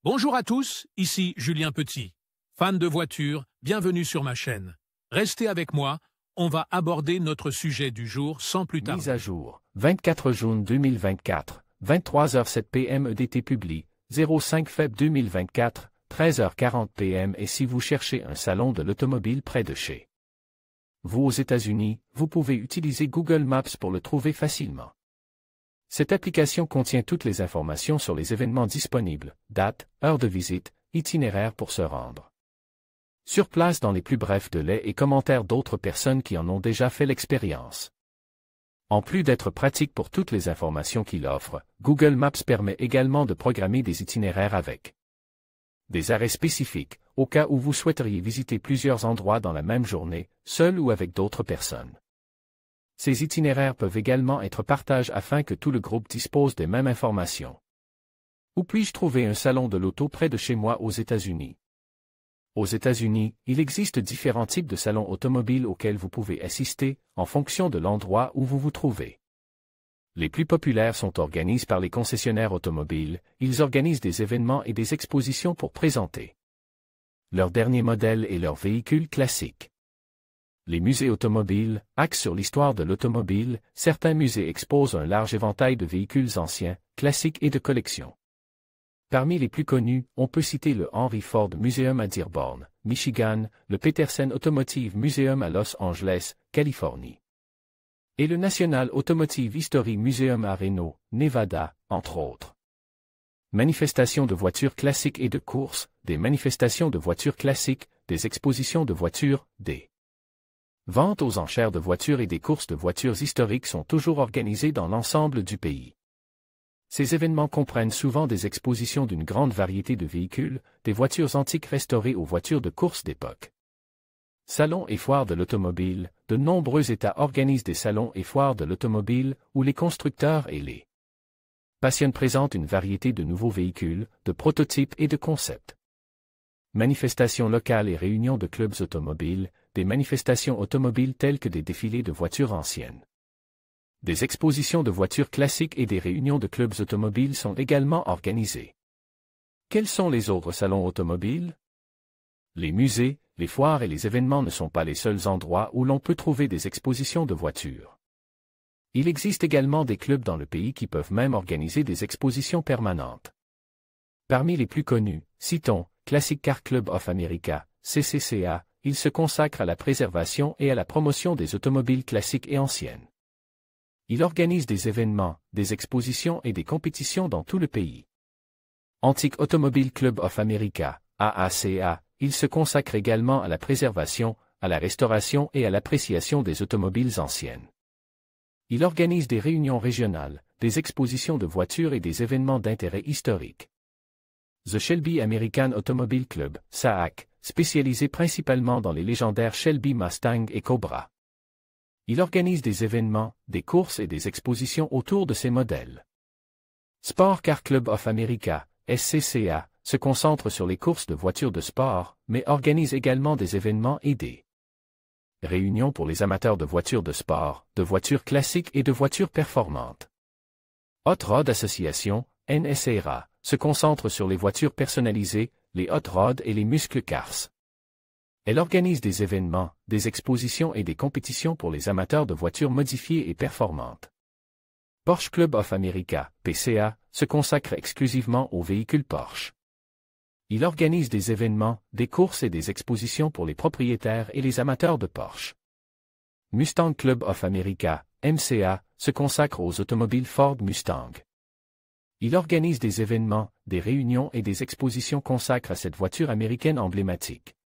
Bonjour à tous, ici Julien Petit. Fan de voitures, bienvenue sur ma chaîne. Restez avec moi, on va aborder notre sujet du jour sans plus tarder. Mise à jour, 24 juin 2024, 23h07 PM EDT publie, 05 Feb 2024, 13h40 PM et si vous cherchez un salon de l'automobile près de chez vous aux États-Unis, vous pouvez utiliser Google Maps pour le trouver facilement. Cette application contient toutes les informations sur les événements disponibles, dates, heures de visite, itinéraires pour se rendre sur place dans les plus brefs délais et commentaires d'autres personnes qui en ont déjà fait l'expérience. En plus d'être pratique pour toutes les informations qu'il offre, Google Maps permet également de programmer des itinéraires avec des arrêts spécifiques, au cas où vous souhaiteriez visiter plusieurs endroits dans la même journée, seul ou avec d'autres personnes. Ces itinéraires peuvent également être partagés afin que tout le groupe dispose des mêmes informations. Où puis-je trouver un salon de l'auto près de chez moi aux États-Unis? Aux États-Unis, il existe différents types de salons automobiles auxquels vous pouvez assister, en fonction de l'endroit où vous vous trouvez. Les plus populaires sont organisés par les concessionnaires automobiles, ils organisent des événements et des expositions pour présenter leurs derniers modèles et leurs véhicules classiques. Les musées automobiles, axent sur l'histoire de l'automobile, certains musées exposent un large éventail de véhicules anciens, classiques et de collection. Parmi les plus connus, on peut citer le Henry Ford Museum à Dearborn, Michigan, le Petersen Automotive Museum à Los Angeles, Californie, et le National Automotive History Museum à Reno, Nevada, entre autres. Manifestations de voitures classiques et de courses, des manifestations de voitures classiques, des expositions de voitures, des ventes aux enchères de voitures et des courses de voitures historiques sont toujours organisées dans l'ensemble du pays. Ces événements comprennent souvent des expositions d'une grande variété de véhicules, des voitures antiques restaurées aux voitures de course d'époque. Salons et foires de l'automobile, de nombreux États organisent des salons et foires de l'automobile où les constructeurs et les passionnés présentent une variété de nouveaux véhicules, de prototypes et de concepts. Manifestations locales et réunions de clubs automobiles, des manifestations automobiles telles que des défilés de voitures anciennes. Des expositions de voitures classiques et des réunions de clubs automobiles sont également organisées. Quels sont les autres salons automobiles? Les musées, les foires et les événements ne sont pas les seuls endroits où l'on peut trouver des expositions de voitures. Il existe également des clubs dans le pays qui peuvent même organiser des expositions permanentes. Parmi les plus connus, citons Classic Car Club of America, CCCA, il se consacre à la préservation et à la promotion des automobiles classiques et anciennes. Il organise des événements, des expositions et des compétitions dans tout le pays. Antique Automobile Club of America, AACA, il se consacre également à la préservation, à la restauration et à l'appréciation des automobiles anciennes. Il organise des réunions régionales, des expositions de voitures et des événements d'intérêt historique. The Shelby American Automobile Club, SAAC, spécialisé principalement dans les légendaires Shelby Mustang et Cobra. Il organise des événements, des courses et des expositions autour de ces modèles. Sport Car Club of America, SCCA, se concentre sur les courses de voitures de sport, mais organise également des événements et des réunions pour les amateurs de voitures de sport, de voitures classiques et de voitures performantes. Hot Rod Association, NSRA, se concentre sur les voitures personnalisées, les hot rods et les muscle cars. Elle organise des événements, des expositions et des compétitions pour les amateurs de voitures modifiées et performantes. Porsche Club of America, PCA, se consacre exclusivement aux véhicules Porsche. Il organise des événements, des courses et des expositions pour les propriétaires et les amateurs de Porsche. Mustang Club of America, MCA, se consacre aux automobiles Ford Mustang. Il organise des événements, des réunions et des expositions consacrées à cette voiture américaine emblématique.